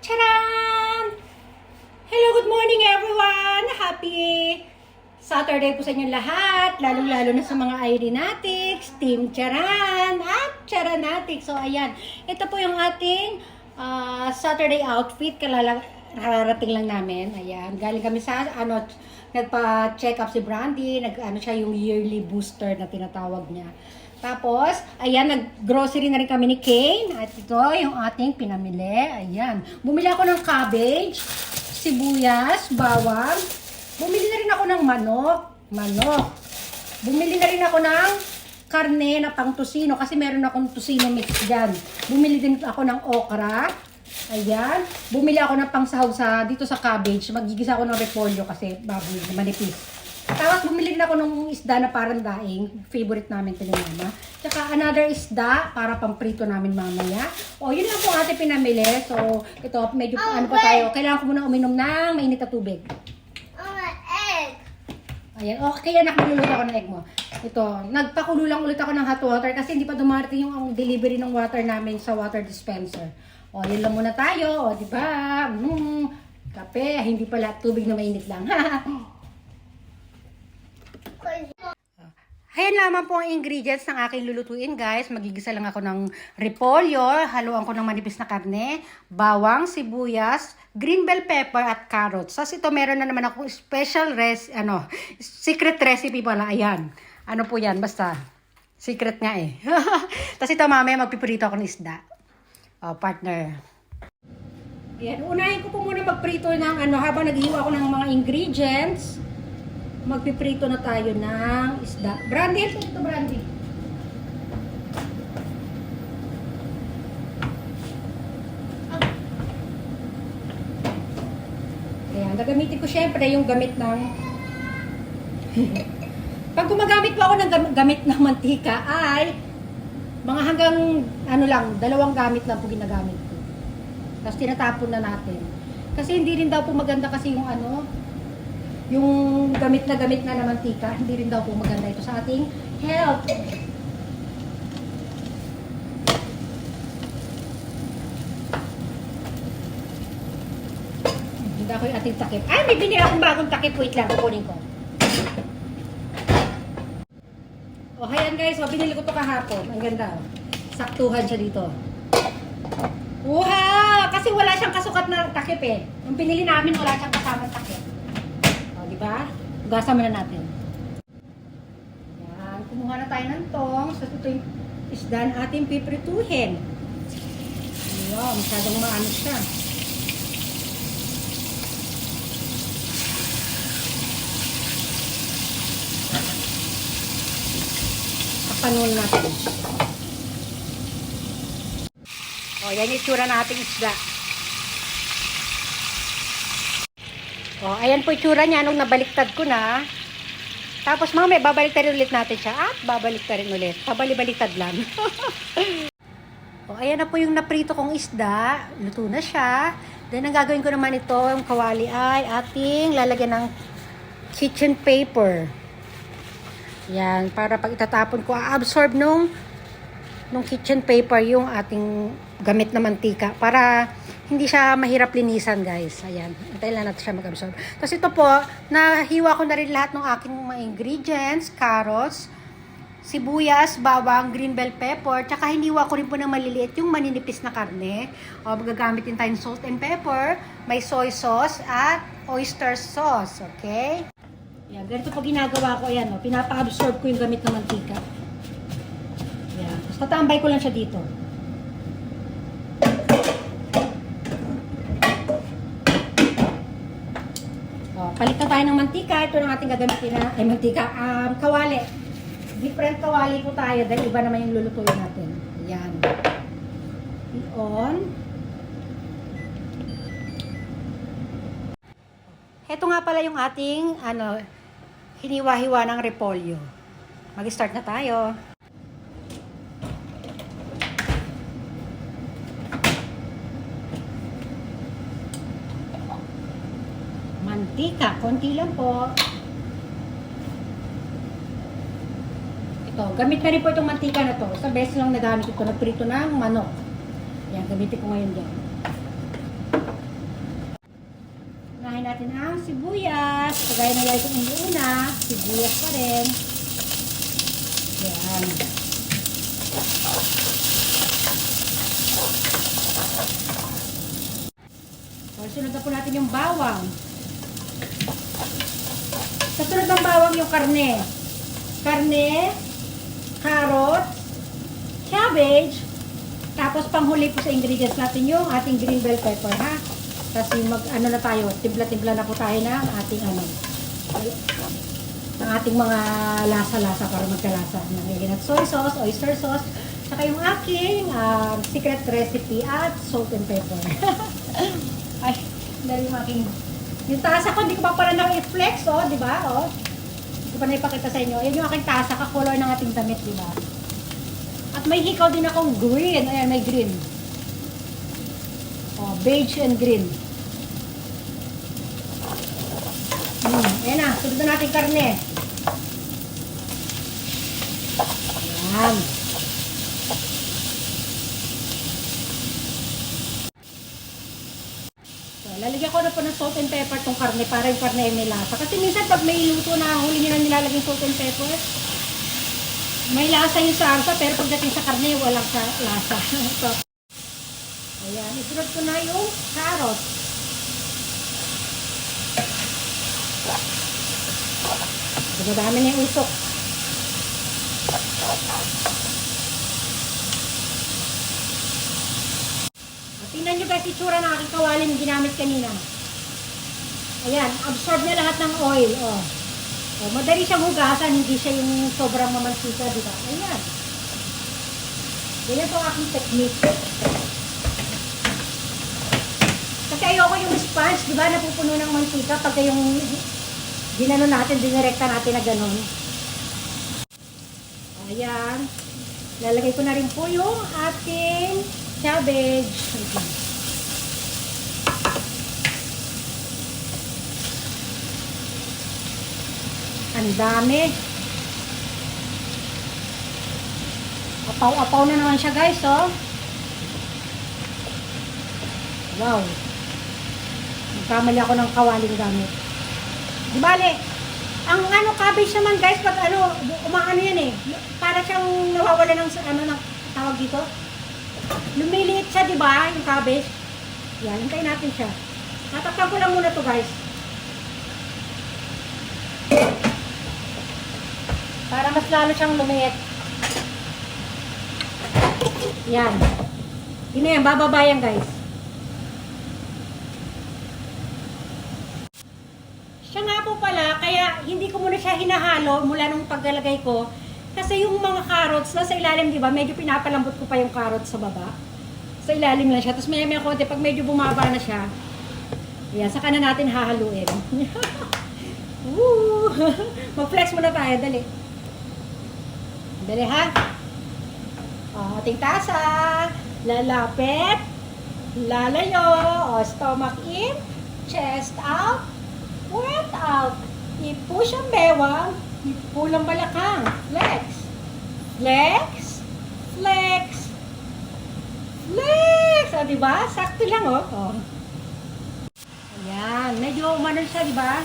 Charan! Hello, good morning everyone! Happy Saturday po sa inyong lahat, lalong-lalo na sa mga Irenatics, Team Charan at Charanatics. So ayan, ito po yung ating Saturday outfit, kararating lang namin. Ayan, galing kami sa nagpa-check up si Brandy, siya yung yearly booster na tinatawag niya. Tapos, ayan, nag-grocery na rin kami ni Kane. At ito, yung ating pinamili. Ayan. Bumili ako ng cabbage, sibuyas, bawang. Bumili na rin ako ng manok. Bumili na rin ako ng karne na pang tusino kasi meron akong tusino mix dyan. Bumili din ako ng okra. Ayan. Bumili ako ng pangsahaw dito sa cabbage. Magigisa ako ng repolyo kasi baboy, manipis. Tapos bumili din ako ng isda na parang daing. Favorite namin ito ni Mama. Tsaka another isda para pamprito namin mamaya. O, yun lang po ating pinamili. So, ito, medyo pa tayo. Kailangan ko muna uminom ng mainit na tubig. Egg. Ayan. Okay, anak, niluluto ako ng egg mo. Ito, nagpakulo lang ulit ako ng hot water kasi hindi pa dumarating yung delivery ng water namin sa water dispenser. O, yun lang muna tayo. O, diba? Kape. Hindi pala tubig na mainit lang. Ayan lamang po ang ingredients ng aking lulutuin, guys. Magigisa lang ako ng repolyo, haluan ko ng manipis na karne, bawang, sibuyas, green bell pepper at carrots. Tapos ito meron na naman ako special secret recipe pala. Ayan. Ano po yan? Basta secret nga eh. Tapos ito mamaya magpiprito ako ng isda. Partner. Ayan. Unahin ko po muna magprito ng habang naghiwa ako ng mga ingredients. Magpiprito na tayo ng isda. Brandy, ito Brandy. Ayan, gagamitin ko syempre yung gamit ng pag gumagamit po ako ng gamit ng mantika ay mga hanggang dalawang gamit lang po ginagamit ko. Tapos tinatapon na natin. Kasi hindi rin daw po maganda kasi yung gamit na mantika, hindi rin daw po maganda ito sa ating health. Hindi ako yung ating takip. Ay, may binili akong bagong takip. Wait lang, kukunin ko. O, ayan guys. O, binili ko to kahapon. Ang ganda. Saktuhan siya dito. Uha! Kasi wala siyang kasukat na takip eh. Yung pinili namin, wala siyang kasamang takip. Diba? Hugasan muna natin. Yan. Kumuha na tayo ng tong. So, ito yung isda na ating piprituhin. Wow, masyadong maano siya. Kapanuin natin. O, yan yung itsura nating isda. Oh, ayan po itsura niya nung nabaliktad ko na. Tapos mamaya babaliktad ulit natin siya at babaliktad rin ulit. Pabali-baliktad lang. Oh, ayan na po yung naprito kong isda. Luto na siya. Then ang gagawin ko naman ito, yung kawali ay ating lalagyan ng kitchen paper. Yan, para pag itatapon ko, absorb nung kitchen paper yung ating gamit na mantika para hindi siya mahirap linisan, guys. Ayan. Antayin lang natin siya mag-absorb. Tapos ito po, nahiwa ko na rin lahat ng aking mga ingredients. Carrots, sibuyas, bawang, green bell pepper. Tsaka hiniwa ko rin po ng maliliit yung maninipis na karne. O, magagamit din tayong salt and pepper. May soy sauce at oyster sauce. Okay? Ayan. Ganito po ginagawa ko. Ayan. O, pinapa-absorb ko yung gamit na mantika. Ayan. Tapos tatambay ko lang siya dito. Palit na tayo ng mantika. Ito na ating gagamitin na mantika. Kawali. Different kawali po tayo dahil iba naman yung lulutuin natin. Ayan. I-on. Ito nga pala yung ating hiniwa-hiwa ng repolyo. Mag-start na tayo. Mantika, konti lang po. Ito Ito, gamit na rin po itong mantika na to. Sa beses lang nagamit ito, nagprito ng manok. Yan, gamitin ko ngayon dyan. Unahin natin ang sibuyas. Kagaya na lagi kong una, sibuyas pa rin. Yan. So, sunod na po natin yung bawang. Kasunod ng bawang yung karne. Karne, carrots, cabbage, tapos panghuli po sa ingredients natin yung ating green bell pepper, ha? Tapos yung ano na tayo, timpla-timpla na po tayo ng ating ng ating mga lasa-lasa para magkalasa. Nagiging at soy sauce, oyster sauce, saka yung aking secret recipe at salt and pepper. Ay, dahil yung aking... Yung tasa ko, hindi ko pa pala na-flex, oh, di ba? Oh. Hindi ko pa naipakita sa inyo. Yan yung aking tasa, kakolor ng ating damit, di ba? At may hikaw din akong green. Ayan, may green. Oh, beige and green. Ayan na, sunod na natin karne. Ayan. Lalagyan ko na po ng salt and pepper tong karne para yung karne ay may lasa. Kasi minsan pag may luto na huli nyo na nilalagyan salt and pepper, may lasa yung sarsa pero pagdating sa karne walang lasa. Ito. Ayan, isunod ko na yung carrot. Dumadami na yung usok. Tingnan nyo guys, itsura ng aking kawali na ginamit kanina. Ayan, absorb na lahat ng oil. Oh. Oh, madali siyang hugasan, hindi siya yung sobrang mamansika, di ba? Ayan. Ganyan po ang aking technique. Kasi ayoko yung sponge, di ba? Napupuno ng mantika pagka yung ginano natin, dinirekta natin na ganun. Ayan. Lalagay ko na rin po yung ating cabbage. Ang dami. Apaw-apaw na naman siya guys, oh. Wow. Nagkamali ako ng kawaling gamit. Di bale, ang cabbage naman guys, pag umaano yan eh. Para siyang nawawala ng ng tawag dito. Lumiliit siya, di ba? Yung cabbage. Yan, hintayin natin siya. Tatakpan ko lang muna to guys. Para mas lalo siyang lumiit. Yan. Yun na yan, bababa yan guys. Siya nga po pala, kaya hindi ko muna siya hinahalo mula nung paglalagay ko. Kasi yung mga carrots nasa ilalim, di ba? Medyo pinapalambot ko pa yung carrots sa baba. Sa ilalim lang siya. Tapos maya konti, pag medyo bumaba na siya, yan, saka na natin hahaluin. Woo! Mag-flex muna tayo, dali. Dali ha? O, ating tasa. Lalapit. Lalayo. O, stomach in. Chest out. Breath out. I-push ang bewang. I-pull ang balakang. Flex. Flex. Flex. Flex. O, diba? Sakto lang, o. O. Ayan. Medyo umanon siya, diba?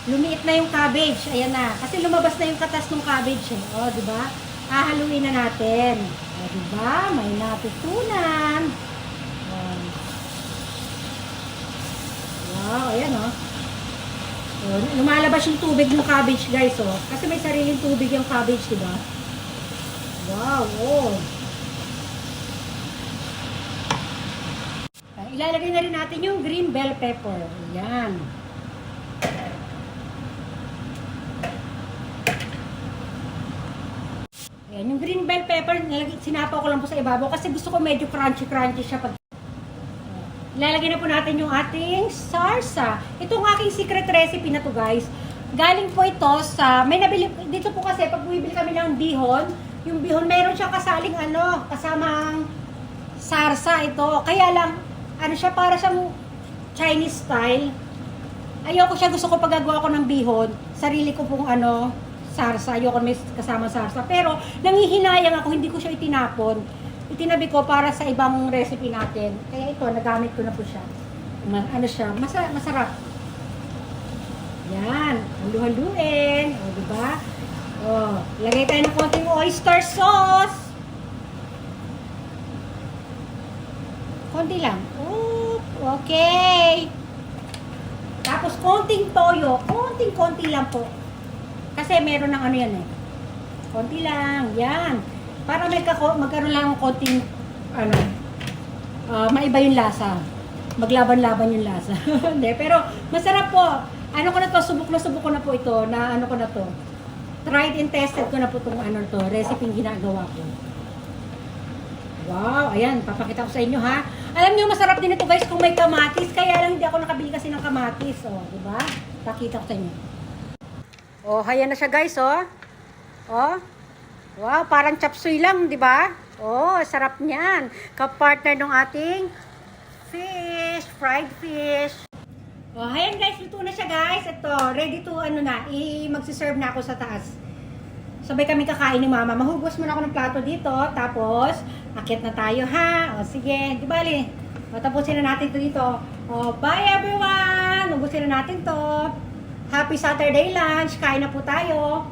Lumiit na yung cabbage. Ayan na. Kasi lumabas na yung katas ng cabbage, eh. O, diba? Hahaluin na natin. O, diba? May natutunan. O. Wow, ayan, o. O, lumalabas yung tubig ng cabbage, guys, oh. Kasi may sariling tubig yung cabbage, diba? Wow, oh. Ilalagay na rin natin yung green bell pepper. Ayan. Ayan, yung green bell pepper, sinapaw ko lang po sa ibabaw kasi gusto ko medyo crunchy-crunchy siya pag... Ilalagay na po natin yung ating sarsa. Itong aking secret recipe na to guys. Galing po ito sa, may nabili, dito po kasi pag bumibili kami ng bihon, yung bihon meron siyang kasaling kasamang sarsa ito. Kaya lang, siya para siyang Chinese style. Ayoko siya, gusto ko pag gagawa ko ng bihon, sarili ko pong sarsa. Ayoko may kasama sarsa. Pero, nangihinayang ako, hindi ko siya itinapon. Itinabi ko para sa ibang recipe natin. Kaya ito, nagamit ko na po siya. Ano siya, masarap. Yan, halu-haluin. O, diba? O, lagay tayo ng konting oyster sauce. Konti lang. Oh, okay. Tapos, konting toyo. Konting-konti lang po. Kasi meron ng ano yan eh. Konti lang. Yan. Para magkaroon lang ng konting, maiba yung lasa. Maglaban-laban yung lasa. Hindi, pero masarap po. Ano ko na to, subok ko na po ito, na ano ko na to. Tried and tested ko na po itong recipe ginagawa ko. Wow, ayan, papakita ko sa inyo ha. Alam niyo, masarap din ito guys kung may kamatis, kaya lang hindi ako nakabili kasi ng kamatis, oh, di ba? Pakita ko sa inyo. Oh, ayan na siya guys, oh. Oh. Wow, parang chop suey lang, di ba? Oh, sarap niyan. Kapartner ng ating fish, fried fish. Oh, ayan guys, luto na siya guys. Ito, ready to magsiserve na ako sa taas. Sabay kami kakain ni Mama. Mahugas muna ako ng plato dito. Tapos, akit na tayo ha. O sige, di bali. O, tapusin na natin to dito. O, bye everyone! Ubusin na natin to. Happy Saturday lunch. Kain na po tayo.